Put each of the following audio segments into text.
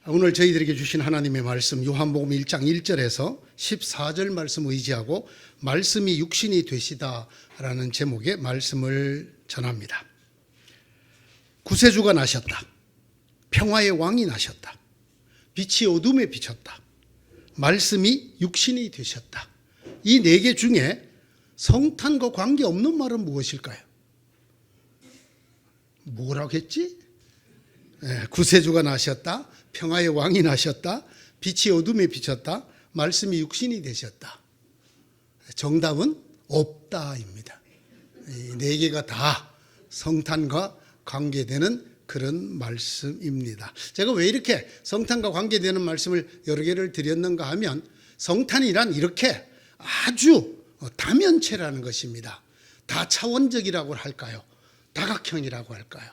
오늘 저희들에게 주신 하나님의 말씀 요한복음 1장 1절에서 14절 말씀 의지하고 말씀이 육신이 되시다라는 제목의 말씀을 전합니다. 구세주가 나셨다. 평화의 왕이 나셨다. 빛이 어둠에 비쳤다. 말씀이 육신이 되셨다. 이 네 개 중에 성탄과 관계없는 말은 무엇일까요? 뭐라고 했지? 구세주가 나셨다. 평화의 왕이 나셨다. 빛이 어둠에 비쳤다. 말씀이 육신이 되셨다. 정답은 없다입니다. 이 네 개가 다 성탄과 관계되는 그런 말씀입니다. 제가 왜 이렇게 성탄과 관계되는 말씀을 여러 개를 드렸는가 하면 성탄이란 이렇게 아주 다면체라는 것입니다. 다차원적이라고 할까요? 다각형이라고 할까요?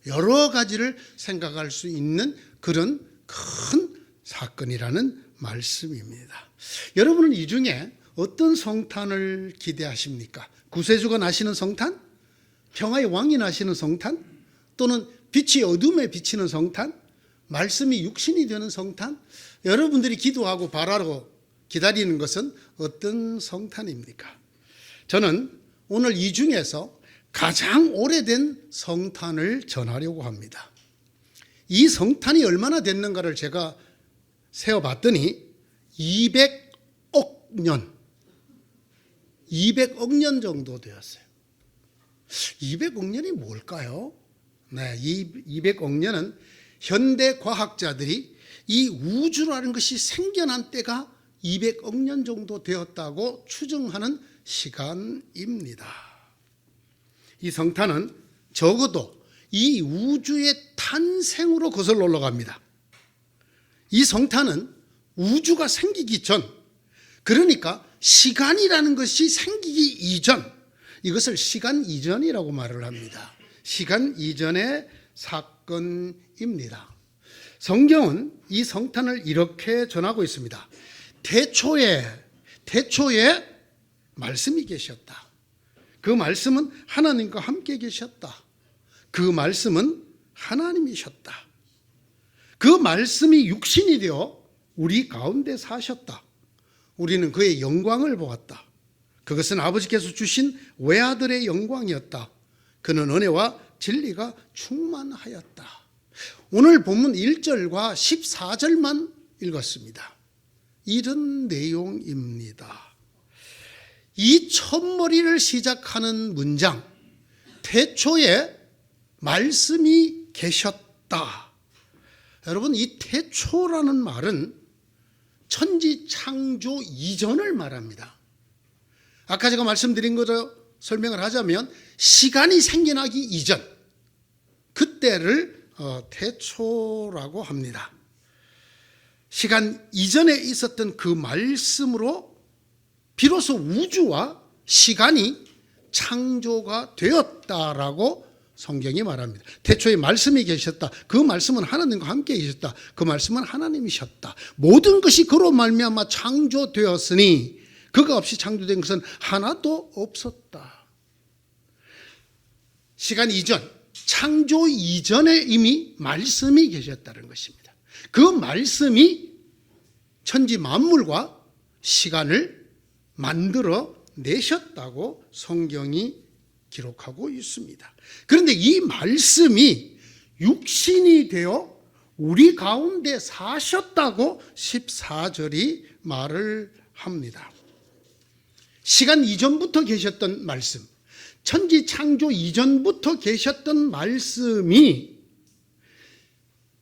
여러 가지를 생각할 수 있는 그런 큰 사건이라는 말씀입니다. 여러분은 이 중에 어떤 성탄을 기대하십니까? 구세주가 나시는 성탄? 평화의 왕이 나시는 성탄? 또는 빛이 어둠에 비치는 성탄? 말씀이 육신이 되는 성탄? 여러분들이 기도하고 바라고 기다리는 것은 어떤 성탄입니까? 저는 오늘 이 중에서 가장 오래된 성탄을 전하려고 합니다. 이 성탄이 얼마나 됐는가를 제가 세어봤더니 200억 년 정도 되었어요. 200억 년이 뭘까요? 네, 200억 년은 현대 과학자들이 이 우주라는 것이 생겨난 때가 200억 년 정도 되었다고 추정하는 시간입니다. 이 성탄은 적어도 이 우주의 탄생으로 거슬러 올라갑니다. 이 성탄은 우주가 생기기 전, 그러니까 시간이라는 것이 생기기 이전, 이것을 시간 이전이라고 말을 합니다. 시간 이전의 사건입니다. 성경은 이 성탄을 이렇게 전하고 있습니다. 태초에 말씀이 계셨다. 그 말씀은 하나님과 함께 계셨다. 그 말씀은 하나님이셨다. 그 말씀이 육신이 되어 우리 가운데 사셨다. 우리는 그의 영광을 보았다. 그것은 아버지께서 주신 외아들의 영광이었다. 그는 은혜와 진리가 충만하였다. 오늘 본문 1절과 14절만 읽었습니다. 이런 내용입니다. 이 첫머리를 시작하는 문장, 태초에 말씀이 계셨다. 여러분, 이 태초라는 말은 천지 창조 이전을 말합니다. 아까 제가 말씀드린 것으로 설명을 하자면 시간이 생겨나기 이전, 그때를 태초라고 합니다. 시간 이전에 있었던 그 말씀으로 비로소 우주와 시간이 창조가 되었다라고 성경이 말합니다. 태초에 말씀이 계셨다. 그 말씀은 하나님과 함께 계셨다. 그 말씀은 하나님이셨다. 모든 것이 그로 말미암아 창조되었으니 그가 없이 창조된 것은 하나도 없었다. 시간 이전, 창조 이전에 이미 말씀이 계셨다는 것입니다. 그 말씀이 천지 만물과 시간을 만들어 내셨다고 성경이 기록하고 있습니다. 그런데 이 말씀이 육신이 되어 우리 가운데 사셨다고 14절이 말을 합니다. 시간 이전부터 계셨던 말씀, 천지 창조 이전부터 계셨던 말씀이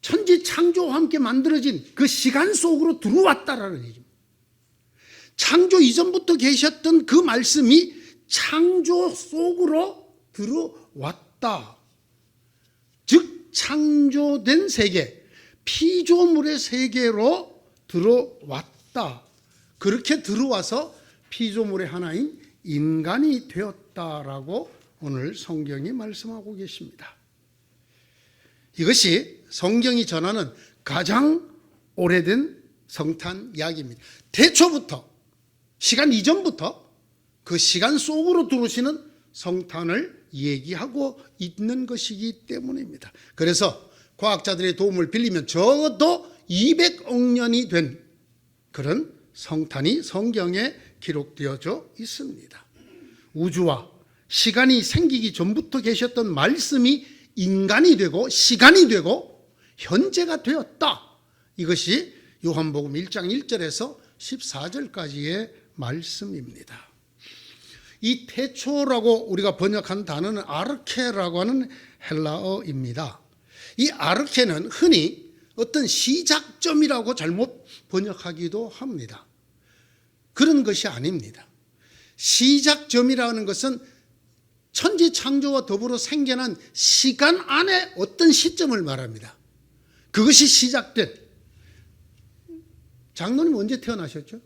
천지 창조와 함께 만들어진 그 시간 속으로 들어왔다라는 얘기입니다. 창조 이전부터 계셨던 그 말씀이 창조 속으로 들어왔다. 즉 창조된 세계, 피조물의 세계로 들어왔다. 그렇게 들어와서 피조물의 하나인 인간이 되었다라고 오늘 성경이 말씀하고 계십니다. 이것이 성경이 전하는 가장 오래된 성탄 이야기입니다. 태초부터, 시간 이전부터 그 시간 속으로 들어오시는 성탄을 얘기하고 있는 것이기 때문입니다. 그래서 과학자들의 도움을 빌리면 적어도 200억 년이 된 그런 성탄이 성경에 기록되어져 있습니다. 우주와 시간이 생기기 전부터 계셨던 말씀이 인간이 되고 시간이 되고 현재가 되었다. 이것이 요한복음 1장 1절에서 14절까지의 말씀입니다. 이 태초라고 우리가 번역한 단어는 아르케라고 하는 헬라어입니다. 이 아르케는 흔히 어떤 시작점이라고 잘못 번역하기도 합니다. 그런 것이 아닙니다. 시작점이라는 것은 천지 창조와 더불어 생겨난 시간 안에 어떤 시점을 말합니다. 그것이 시작된. 장로님 언제 태어나셨죠?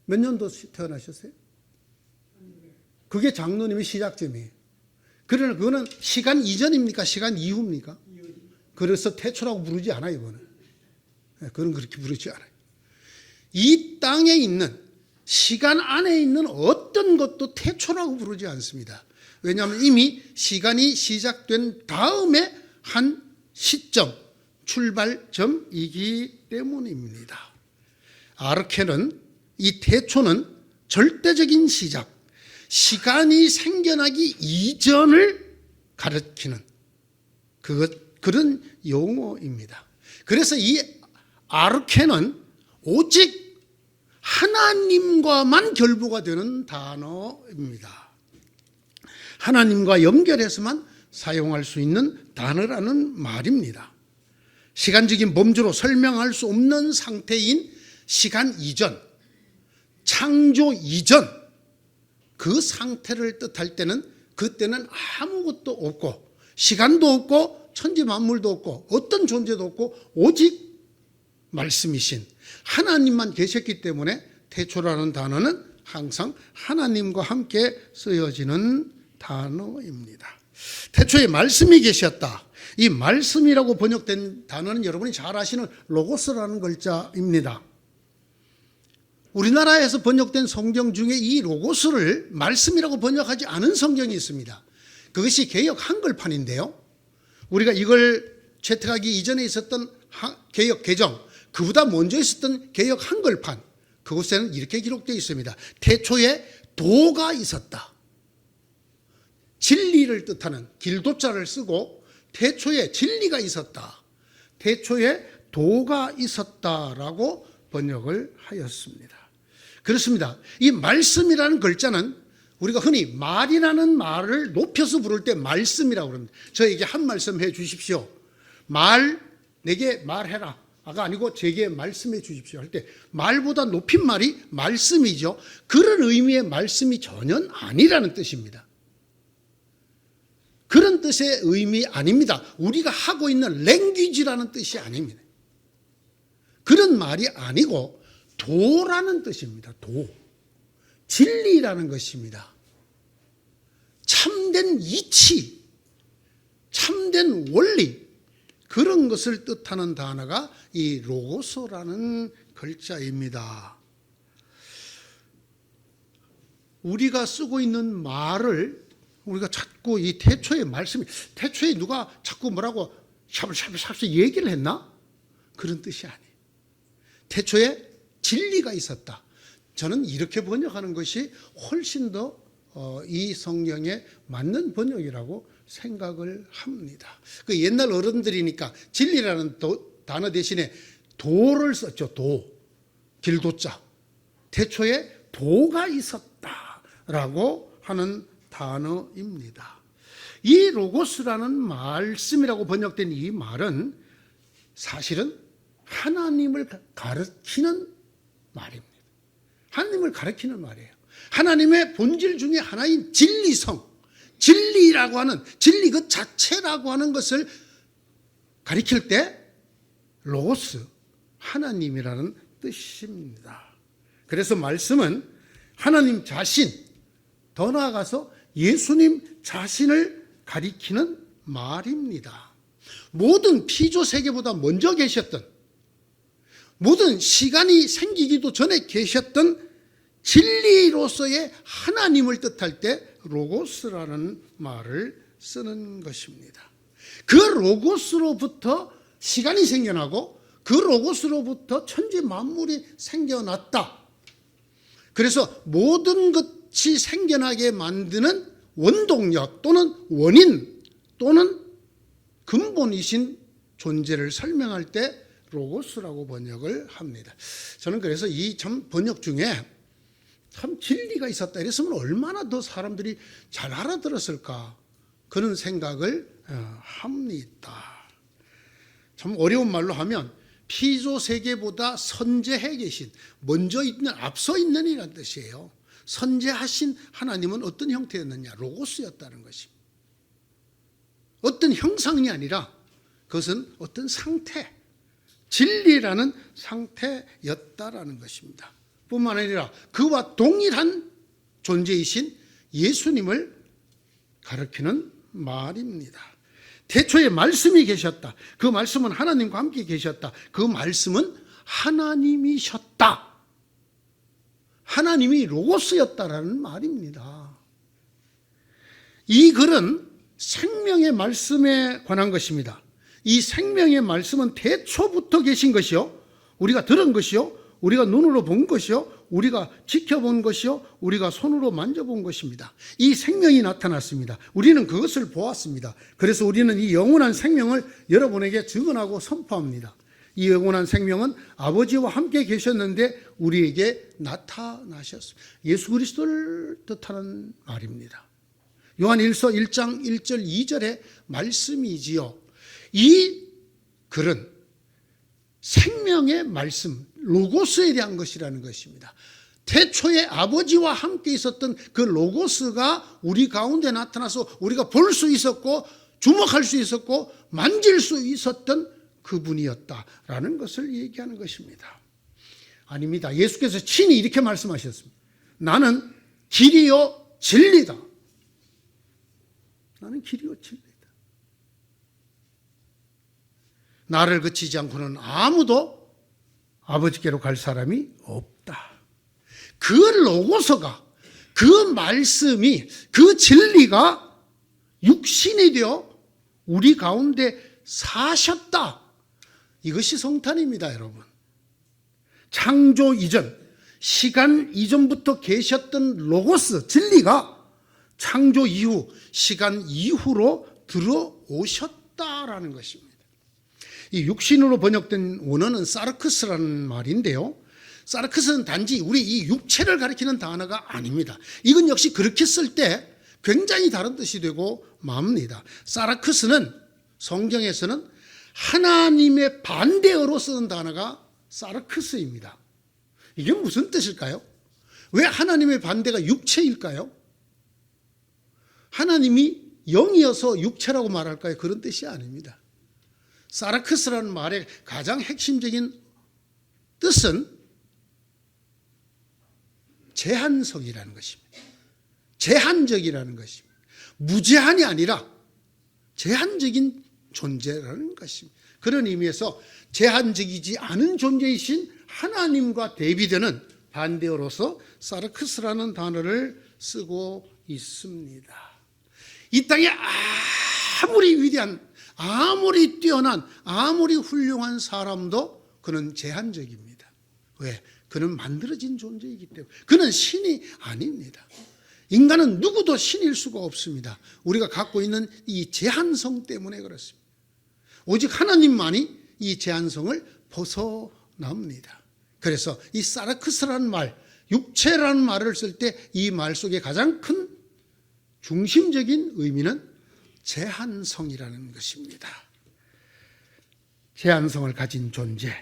몇 년도 태어나셨어요? 그게 장로님의 시작점이에요. 그러나 그거는 시간 이전입니까? 시간 이후입니까? 그래서 태초라고 부르지 않아요. 이거는. 그건 그렇게 부르지 않아요. 이 땅에 있는 시간 안에 있는 어떤 것도 태초라고 부르지 않습니다. 왜냐하면 이미 시간이 시작된 다음에 한 시점, 출발점이기 때문입니다. 아르케는 이 태초는 절대적인 시작, 시간이 생겨나기 이전을 가리키는 그런 용어입니다. 그래서 이 아르케는 오직 하나님과만 결부가 되는 단어입니다. 하나님과 연결해서만 사용할 수 있는 단어라는 말입니다. 시간적인 범주로 설명할 수 없는 상태인 시간 이전, 창조 이전, 그 상태를 뜻할 때는 그때는 아무것도 없고 시간도 없고 천지 만물도 없고 어떤 존재도 없고 오직 말씀이신 하나님만 계셨기 때문에 태초라는 단어는 항상 하나님과 함께 쓰여지는 단어입니다. 태초에 말씀이 계셨다. 이 말씀이라고 번역된 단어는 여러분이 잘 아시는 로고스라는 글자입니다. 우리나라에서 번역된 성경 중에 이 로고스를 말씀이라고 번역하지 않은 성경이 있습니다. 그것이 개역 한글판인데요. 우리가 이걸 채택하기 이전에 있었던 개역 개정, 그보다 먼저 있었던 개역 한글판, 그곳에는 이렇게 기록되어 있습니다. 태초에 도가 있었다. 진리를 뜻하는 길도자를 쓰고 태초에 진리가 있었다. 태초에 도가 있었다라고 번역을 하였습니다. 그렇습니다. 이 말씀이라는 글자는 우리가 흔히 말이라는 말을 높여서 부를 때 말씀이라고 그럽니다. 저에게 한 말씀 해 주십시오. 내게 말해라. 아가 아니고 제게 말씀해 주십시오 할 때 말보다 높인 말이 말씀이죠. 그런 의미의 말씀이 전혀 아니라는 뜻입니다. 그런 뜻의 의미 아닙니다. 우리가 하고 있는 랭귀지라는 뜻이 아닙니다. 그런 말이 아니고 도라는 뜻입니다. 도. 진리라는 것입니다. 참된 이치, 참된 원리, 그런 것을 뜻하는 단어가 이 로고스라는 글자입니다. 우리가 쓰고 있는 말을 우리가 자꾸 이 태초의 말씀이, 태초에 누가 자꾸 뭐라고 샤브샤브샤브 얘기를 했나? 그런 뜻이 아니에요. 태초에 진리가 있었다. 저는 이렇게 번역하는 것이 훨씬 더 이 성경에 맞는 번역이라고 생각을 합니다. 그 옛날 어른들이니까 진리라는 단어 대신에 도를 썼죠. 도, 길도자. 태초에 도가 있었다라고 하는 단어입니다. 이 로고스라는 말씀이라고 번역된 이 말은 사실은 하나님을 가르치는 말입니다. 하나님을 가르치는 말이에요. 하나님의 본질 중에 하나인 진리성, 진리라고 하는, 진리 그 자체라고 하는 것을 가리킬 때 로고스, 하나님이라는 뜻입니다. 그래서 말씀은 하나님 자신, 더 나아가서 예수님 자신을 가리키는 말입니다. 모든 피조 세계보다 먼저 계셨던, 모든 시간이 생기기도 전에 계셨던 진리로서의 하나님을 뜻할 때 로고스라는 말을 쓰는 것입니다. 그 로고스로부터 시간이 생겨나고 그 로고스로부터 천지 만물이 생겨났다. 그래서 모든 것이 생겨나게 만드는 원동력 또는 원인 또는 근본이신 존재를 설명할 때 로고스라고 번역을 합니다. 저는 그래서 이 참 번역 중에 참 진리가 있었다 이랬으면 얼마나 더 사람들이 잘 알아들었을까 그런 생각을 합니다. 참 어려운 말로 하면 피조 세계보다 선재해 계신, 먼저 있는, 앞서 있는 이라는 뜻이에요. 선재하신 하나님은 어떤 형태였느냐? 로고스였다는 것입니다. 어떤 형상이 아니라 그것은 어떤 상태, 진리라는 상태였다라는 것입니다. 뿐만 아니라 그와 동일한 존재이신 예수님을 가리키는 말입니다. 태초에 말씀이 계셨다. 그 말씀은 하나님과 함께 계셨다. 그 말씀은 하나님이셨다. 하나님이 로고스였다라는 말입니다. 이 글은 생명의 말씀에 관한 것입니다. 이 생명의 말씀은 태초부터 계신 것이요, 우리가 들은 것이요, 우리가 눈으로 본 것이요, 우리가 지켜본 것이요, 우리가 손으로 만져본 것입니다. 이 생명이 나타났습니다. 우리는 그것을 보았습니다. 그래서 우리는 이 영원한 생명을 여러분에게 증언하고 선포합니다. 이 영원한 생명은 아버지와 함께 계셨는데 우리에게 나타나셨습니다. 예수 그리스도를 뜻하는 말입니다. 요한일서 1장 1절 2절의 말씀이지요. 이 글은 생명의 말씀, 로고스에 대한 것이라는 것입니다. 태초에 아버지와 함께 있었던 그 로고스가 우리 가운데 나타나서 우리가 볼 수 있었고 주목할 수 있었고 만질 수 있었던 그분이었다라는 것을 얘기하는 것입니다. 아닙니다. 예수께서 친히 이렇게 말씀하셨습니다. 나는 길이요 진리다. 나는 길이요 진리다. 나를 그치지 않고는 아무도 아버지께로 갈 사람이 없다. 그 로고서가, 그 말씀이, 그 진리가 육신이 되어 우리 가운데 사셨다. 이것이 성탄입니다, 여러분. 창조 이전, 시간 이전부터 계셨던 로고스, 진리가 창조 이후, 시간 이후로 들어오셨다라는 것입니다. 이 육신으로 번역된 원어는 사르크스라는 말인데요. 사르크스는 단지 우리 이 육체를 가리키는 단어가 아닙니다. 이건 역시 그렇게 쓸 때 굉장히 다른 뜻이 되고 맙니다. 사르크스는 성경에서는 하나님의 반대어로 쓰는 단어가 사르크스입니다. 이게 무슨 뜻일까요? 왜 하나님의 반대가 육체일까요? 하나님이 영이어서 육체라고 말할까요? 그런 뜻이 아닙니다. 사르크스라는 말의 가장 핵심적인 뜻은 제한성이라는 것입니다. 제한적이라는 것입니다. 무제한이 아니라 제한적인 존재라는 것입니다. 그런 의미에서 제한적이지 않은 존재이신 하나님과 대비되는 반대어로서 사르크스라는 단어를 쓰고 있습니다. 이 땅에 아무리 위대한, 아무리 뛰어난, 아무리 훌륭한 사람도 그는 제한적입니다. 왜? 그는 만들어진 존재이기 때문에. 그는 신이 아닙니다. 인간은 누구도 신일 수가 없습니다. 우리가 갖고 있는 이 제한성 때문에 그렇습니다. 오직 하나님만이 이 제한성을 벗어납니다. 그래서 이 사르크스라는 말, 육체라는 말을 쓸 때 이 말 속에 가장 큰 중심적인 의미는 제한성이라는 것입니다. 제한성을 가진 존재,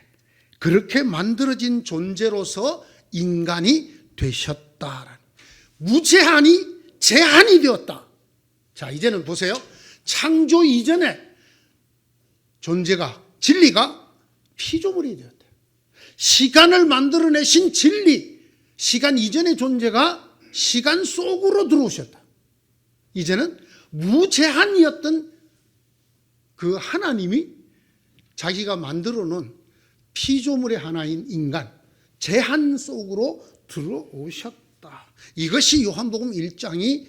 그렇게 만들어진 존재로서 인간이 되셨다라는, 무제한이 제한이 되었다. 자, 이제는 보세요. 창조 이전에 존재가, 진리가 피조물이 되었다. 시간을 만들어내신 진리, 시간 이전의 존재가 시간 속으로 들어오셨다. 이제는 무제한이었던 그 하나님이 자기가 만들어 놓은 피조물의 하나인 인간, 제한 속으로 들어오셨다. 이것이 요한복음 1장이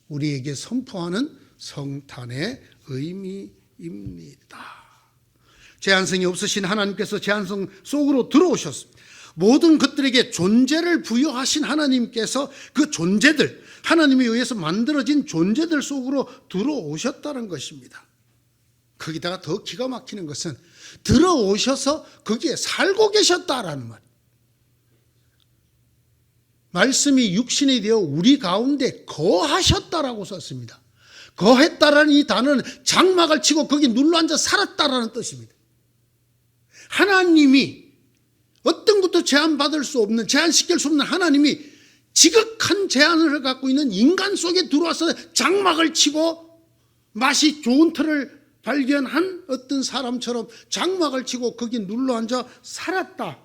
우리에게 선포하는 성탄의 의미입니다. 제한성이 없으신 하나님께서 제한성 속으로 들어오셨습니다. 모든 것들에게 존재를 부여하신 하나님께서 그 존재들, 하나님에 의해서 만들어진 존재들 속으로 들어오셨다는 것입니다. 거기다가 더 기가 막히는 것은 들어오셔서 거기에 살고 계셨다라는 말. 말씀이 육신이 되어 우리 가운데 거하셨다라고 썼습니다. 거했다라는 이 단어는 장막을 치고 거기 눌러앉아 살았다라는 뜻입니다. 하나님이 어떤 것도 제한받을 수 없는, 제한시킬 수 없는 하나님이 지극한 제한을 갖고 있는 인간 속에 들어와서 장막을 치고 맛이 좋은 틀을 발견한 어떤 사람처럼 장막을 치고 거기 눌러앉아 살았다.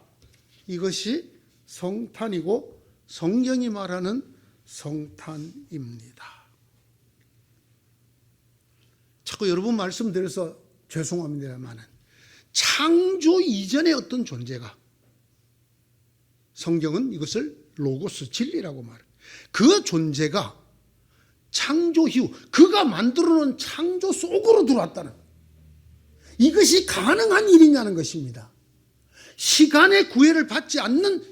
이것이 성탄이고 성경이 말하는 성탄입니다. 자꾸 여러분 말씀드려서 죄송합니다만은 창조 이전의 어떤 존재가, 성경은 이것을 로고스, 진리라고 말해요. 그 존재가 창조 이후 그가 만들어 놓은 창조 속으로 들어왔다는, 이것이 가능한 일이냐는 것입니다. 시간의 구애를 받지 않는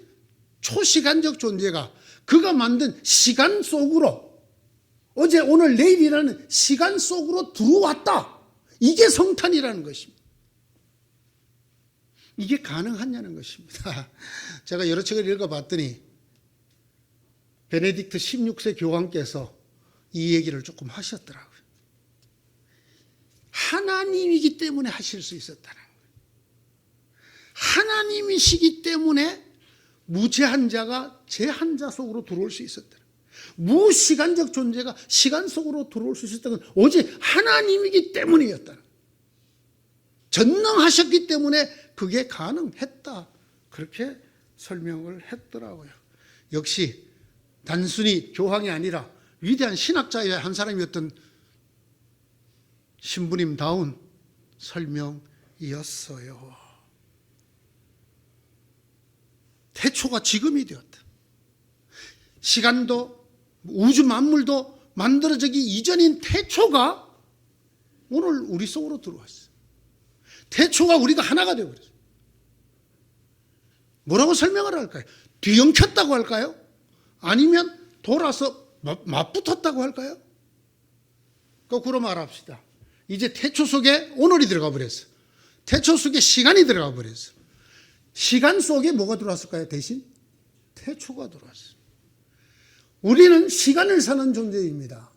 초시간적 존재가 그가 만든 시간 속으로, 어제 오늘 내일이라는 시간 속으로 들어왔다. 이게 성탄이라는 것입니다. 이게 가능하냐는 것입니다. 제가 여러 책을 읽어봤더니 베네딕트 16세 교황께서 이 얘기를 조금 하셨더라고요. 하나님이기 때문에 하실 수 있었다는 거예요. 하나님이시기 때문에 무제한 자가 제한 자 속으로 들어올 수 있었다는 거예요. 무시간적 존재가 시간 속으로 들어올 수 있었다는 건 오직 하나님이기 때문이었다는 거예요. 전능하셨기 때문에 그게 가능했다. 그렇게 설명을 했더라고요. 역시 단순히 교황이 아니라 위대한 신학자의 한 사람이었던 신부님다운 설명이었어요. 태초가 지금이 되었다. 시간도 우주 만물도 만들어지기 이전인 태초가 오늘 우리 속으로 들어왔어요. 태초가 우리가 하나가 되어버렸어요. 뭐라고 설명을 할까요? 뒤엉켰다고 할까요? 아니면 돌아서 맞붙었다고 할까요? 거꾸로 말합시다. 이제 태초 속에 오늘이 들어가 버렸어요. 태초 속에 시간이 들어가 버렸어요. 시간 속에 뭐가 들어왔을까요? 대신 태초가 들어왔어요. 우리는 시간을 사는 존재입니다.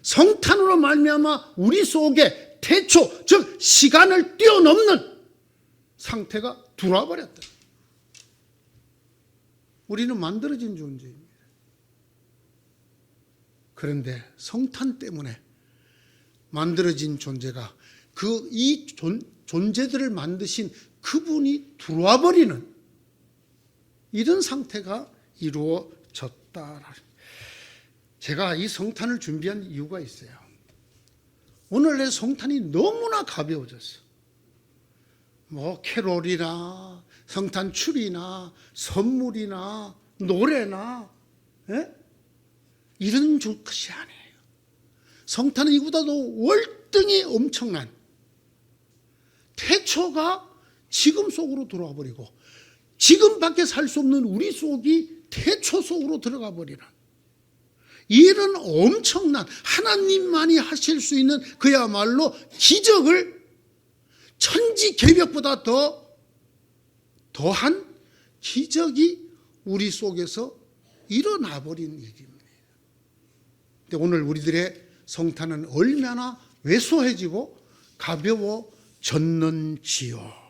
성탄으로 말미암아 우리 속에 태초, 즉 시간을 뛰어넘는 상태가 들어와 버렸다. 우리는 만들어진 존재입니다. 그런데 성탄 때문에 만들어진 존재가 이 존재들을 만드신 그분이 들어와 버리는 이런 상태가 이루어졌다. 제가 이 성탄을 준비한 이유가 있어요. 오늘의 성탄이 너무나 가벼워졌어요. 캐롤이나 성탄 추리나 선물이나 노래나 이런 것이 아니에요. 성탄은 이보다도 월등히 엄청난 태초가 지금 속으로 들어와 버리고 지금밖에 살 수 없는 우리 속이 태초 속으로 들어가 버리는 이런 엄청난 하나님만이 하실 수 있는 그야말로 기적을 천지개벽보다 더한 기적이 우리 속에서 일어나 버린 일입니다. 근데 오늘 우리들의 성탄은 얼마나 왜소해지고 가벼워졌는지요.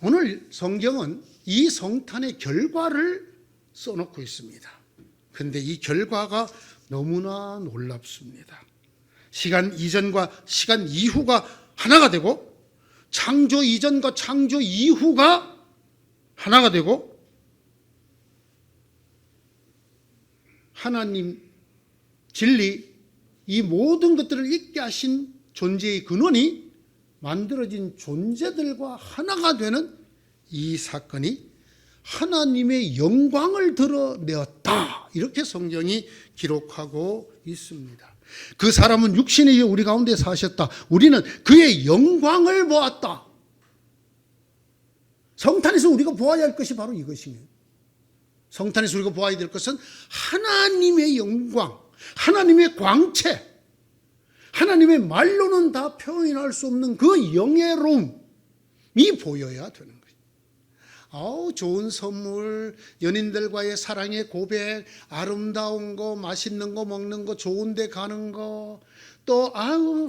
오늘 성경은 이 성탄의 결과를 써놓고 있습니다. 그런데 이 결과가 너무나 놀랍습니다. 시간 이전과 시간 이후가 하나가 되고 창조 이전과 창조 이후가 하나가 되고 하나님, 진리, 이 모든 것들을 있게 하신 존재의 근원이 만들어진 존재들과 하나가 되는 이 사건이 하나님의 영광을 드러내었다. 이렇게 성경이 기록하고 있습니다. 그 사람은 육신이 우리 가운데 사셨다. 우리는 그의 영광을 보았다. 성탄에서 우리가 보아야 할 것이 바로 이것이에요. 성탄에서 우리가 보아야 될 것은 하나님의 영광, 하나님의 광채, 하나님의 말로는 다 표현할 수 없는 그 영예로움이 보여야 되는 거예요. 좋은 선물, 연인들과의 사랑의 고백, 아름다운 거, 맛있는 거 먹는 거, 좋은 데 가는 거, 또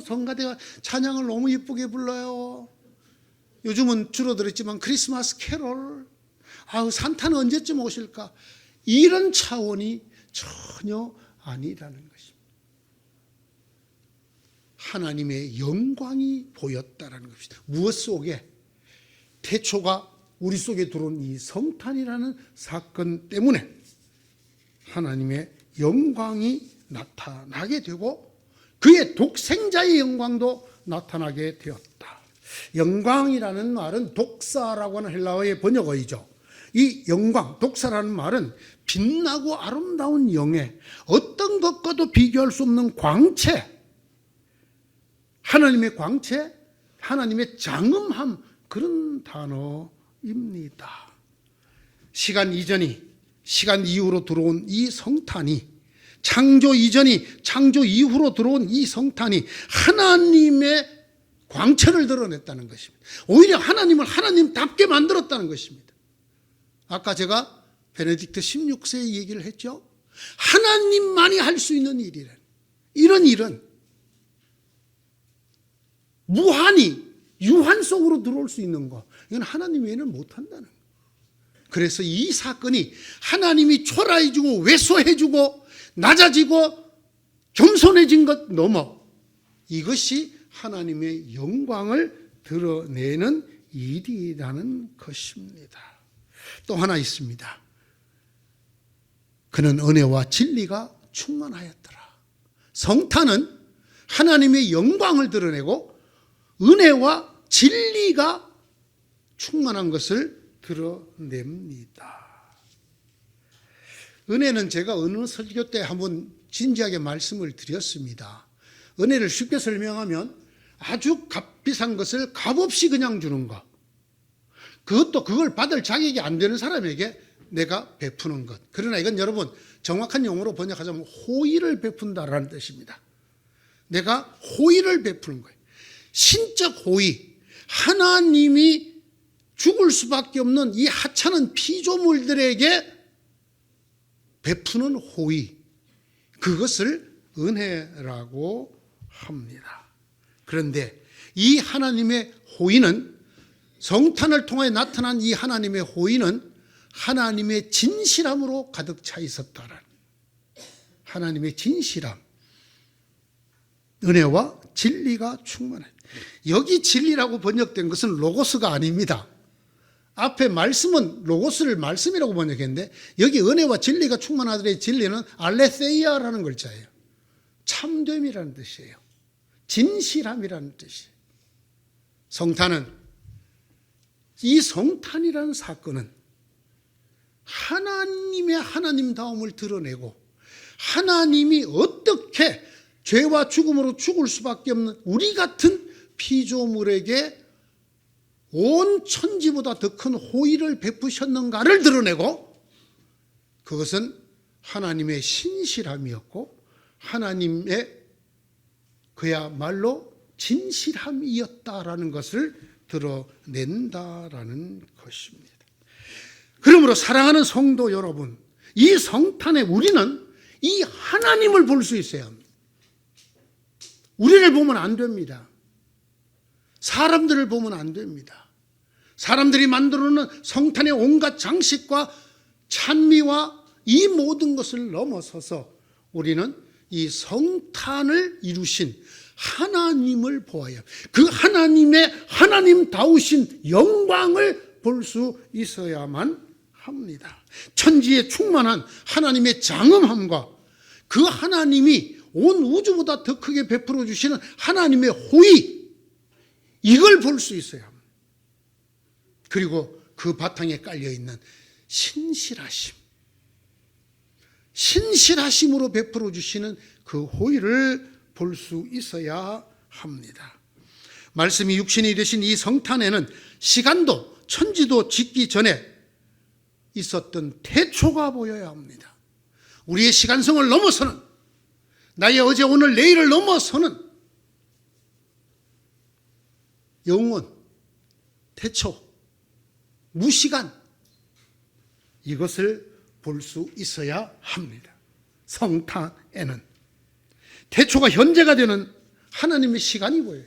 성가대가 찬양을 너무 예쁘게 불러요. 요즘은 줄어들었지만 크리스마스 캐롤, 산타는 언제쯤 오실까? 이런 차원이 전혀 아니라는 것입니다. 하나님의 영광이 보였다라는 것입니다. 무엇 속에? 태초가 우리 속에 들어온 이 성탄이라는 사건 때문에 하나님의 영광이 나타나게 되고 그의 독생자의 영광도 나타나게 되었다. 영광이라는 말은 독사라고 하는 헬라어의 번역어이죠. 이 영광, 독사라는 말은 빛나고 아름다운 영예, 어떤 것과도 비교할 수 없는 광채, 하나님의 광채, 하나님의 장엄함, 그런 단어입니다. 시간 이전이 시간 이후로 들어온 이 성탄이, 창조 이전이 창조 이후로 들어온 이 성탄이 하나님의 광채를 드러냈다는 것입니다. 오히려 하나님을 하나님답게 만들었다는 것입니다. 아까 제가 베네딕트 16세의 얘기를 했죠. 하나님만이 할 수 있는 일이란, 이런 일은 무한히 유한 속으로 들어올 수 있는 거, 이건 하나님 외에는 못한다는 거예요. 그래서 이 사건이 하나님이 초라해지고 왜소해지고 낮아지고 겸손해진 것 넘어 이것이 하나님의 영광을 드러내는 일이라는 것입니다. 또 하나 있습니다. 그는 은혜와 진리가 충만하였더라. 성탄은 하나님의 영광을 드러내고 은혜와 진리가 충만한 것을 드러냅니다. 은혜는 제가 어느 설교 때 한번 진지하게 말씀을 드렸습니다. 은혜를 쉽게 설명하면 아주 값비싼 것을 값없이 그냥 주는 것, 그것도 그걸 받을 자격이 안 되는 사람에게 내가 베푸는 것. 그러나 이건 여러분 정확한 용어로 번역하자면 호의를 베푼다라는 뜻입니다. 내가 호의를 베푸는 거예요. 신적 호의, 하나님이 죽을 수밖에 없는 이 하찮은 피조물들에게 베푸는 호의, 그것을 은혜라고 합니다. 그런데 이 하나님의 호의는, 성탄을 통해 나타난 이 하나님의 호의는 하나님의 진실함으로 가득 차 있었다라는, 하나님의 진실함, 은혜와 진리가 충만해. 여기 진리라고 번역된 것은 로고스가 아닙니다. 앞에 말씀은 로고스를 말씀이라고 번역했는데 여기 은혜와 진리가 충만하더라의 진리는 알레세이아라는 글자예요. 참됨이라는 뜻이에요. 진실함이라는 뜻이에요. 성탄은, 이 성탄이라는 사건은 하나님의 하나님다움을 드러내고 하나님이 어떻게 죄와 죽음으로 죽을 수밖에 없는 우리 같은 피조물에게 온 천지보다 더 큰 호의를 베푸셨는가를 드러내고, 그것은 하나님의 신실함이었고 하나님의 그야말로 진실함이었다라는 것을 드러낸다라는 것입니다. 그러므로 사랑하는 성도 여러분, 이 성탄에 우리는 이 하나님을 볼 수 있어야 합니다. 우리를 보면 안 됩니다. 사람들을 보면 안 됩니다. 사람들이 만들어놓은 성탄의 온갖 장식과 찬미와 이 모든 것을 넘어서서 우리는 이 성탄을 이루신 하나님을 보아야, 그 하나님의 하나님다우신 영광을 볼 수 있어야만 합니다. 천지에 충만한 하나님의 장엄함과 그 하나님이 온 우주보다 더 크게 베풀어 주시는 하나님의 호의, 이걸 볼 수 있어야 합니다. 그리고 그 바탕에 깔려있는 신실하심, 신실하심으로 베풀어 주시는 그 호의를 볼 수 있어야 합니다. 말씀이 육신이 되신 이 성탄에는 시간도 천지도 짓기 전에 있었던 태초가 보여야 합니다. 우리의 시간성을 넘어서는, 나의 어제 오늘 내일을 넘어서는 영원, 태초, 무시간, 이것을 볼 수 있어야 합니다. 성탄에는 태초가 현재가 되는 하나님의 시간이 보여요.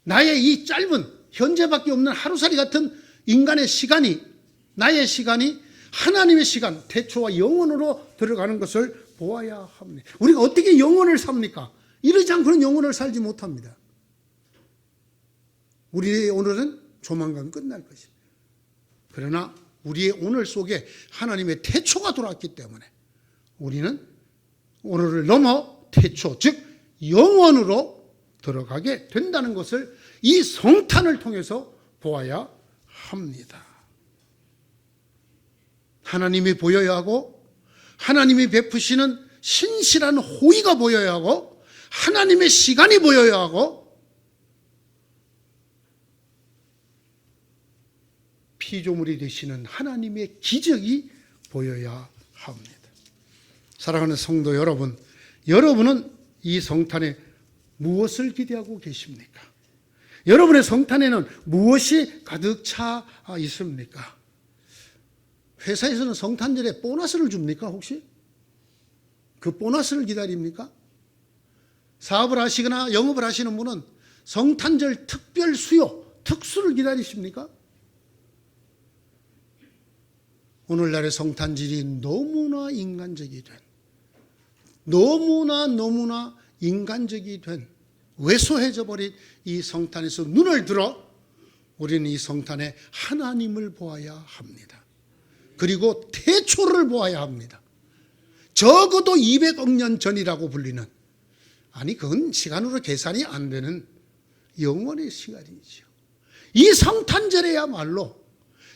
나의 이 짧은 현재밖에 없는 하루살이 같은 인간의 시간이, 나의 시간이 하나님의 시간, 태초와 영원으로 들어가는 것을 보아야 합니다. 우리가 어떻게 영원을 삽니까? 이러지 않고는 영원을 살지 못합니다. 우리의 오늘은 조만간 끝날 것입니다. 그러나 우리의 오늘 속에 하나님의 태초가 들어왔기 때문에 우리는 오늘을 넘어 태초, 즉 영원으로 들어가게 된다는 것을 이 성탄을 통해서 보아야 합니다. 하나님이 보여야 하고, 하나님이 베푸시는 신실한 호의가 보여야 하고, 하나님의 시간이 보여야 하고, 피조물이 되시는 하나님의 기적이 보여야 합니다. 사랑하는 성도 여러분, 여러분은 이 성탄에 무엇을 기대하고 계십니까? 여러분의 성탄에는 무엇이 가득 차 있습니까? 회사에서는 성탄절에 보너스를 줍니까 혹시? 그 보너스를 기다립니까? 사업을 하시거나 영업을 하시는 분은 성탄절 특별 수요, 특수를 기다리십니까? 오늘날의 성탄절이 너무나 인간적이 된, 너무나 인간적이 된, 왜소해져 버린 이 성탄에서 눈을 들어 우리는 이 성탄에 하나님을 보아야 합니다. 그리고 태초를 보아야 합니다. 적어도 200억 년 전이라고 불리는, 아니 그건 시간으로 계산이 안 되는 영원의 시간이죠. 이 성탄절에야말로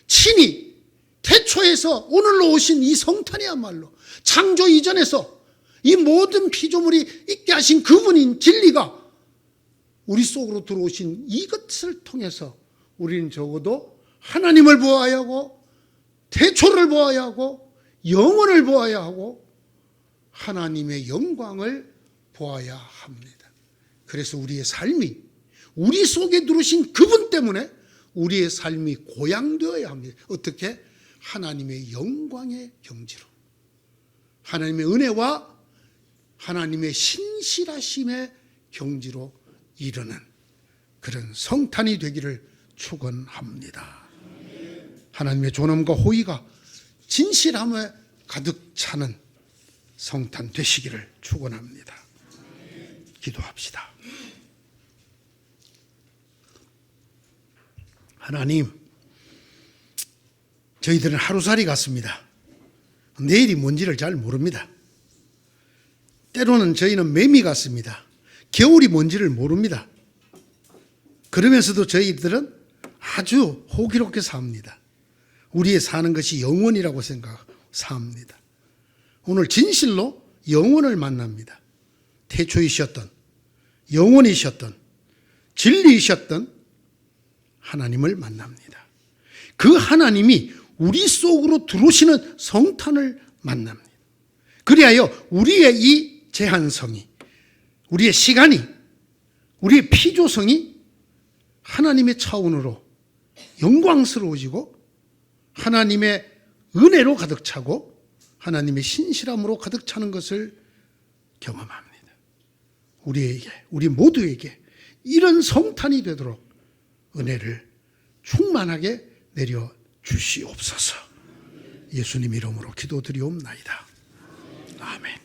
친히 태초에서 오늘로 오신 이 성탄이야말로 창조 이전에서 이 모든 피조물이 있게 하신 그분인 진리가 우리 속으로 들어오신 이것을 통해서 우리는 적어도 하나님을 보아야 하고, 태초를 보아야 하고, 영혼을 보아야 하고, 하나님의 영광을 보아야 합니다. 그래서 우리의 삶이, 우리 속에 들어오신 그분 때문에 우리의 삶이 고양되어야 합니다. 어떻게? 하나님의 영광의 경지로, 하나님의 은혜와 하나님의 신실하심의 경지로 이르는 그런 성탄이 되기를 축원합니다. 하나님의 존엄과 호의가 진실함에 가득 차는 성탄 되시기를 축원합니다. 기도합시다. 하나님, 저희들은 하루살이 같습니다. 내일이 뭔지를 잘 모릅니다. 때로는 저희는 매미 같습니다. 겨울이 뭔지를 모릅니다. 그러면서도 저희들은 아주 호기롭게 삽니다. 우리의 사는 것이 영원이라고 생각하고 삽니다. 오늘 진실로 영원을 만납니다. 태초이셨던, 영원이셨던, 진리이셨던 하나님을 만납니다. 그 하나님이 우리 속으로 들어오시는 성탄을 만납니다. 그리하여 우리의 이 제한성이, 우리의 시간이, 우리의 피조성이 하나님의 차원으로 영광스러워지고 하나님의 은혜로 가득 차고 하나님의 신실함으로 가득 차는 것을 경험합니다. 우리에게, 우리 모두에게 이런 성탄이 되도록 은혜를 충만하게 내려 주시옵소서. 예수님 이름으로 기도드리옵나이다. 아멘.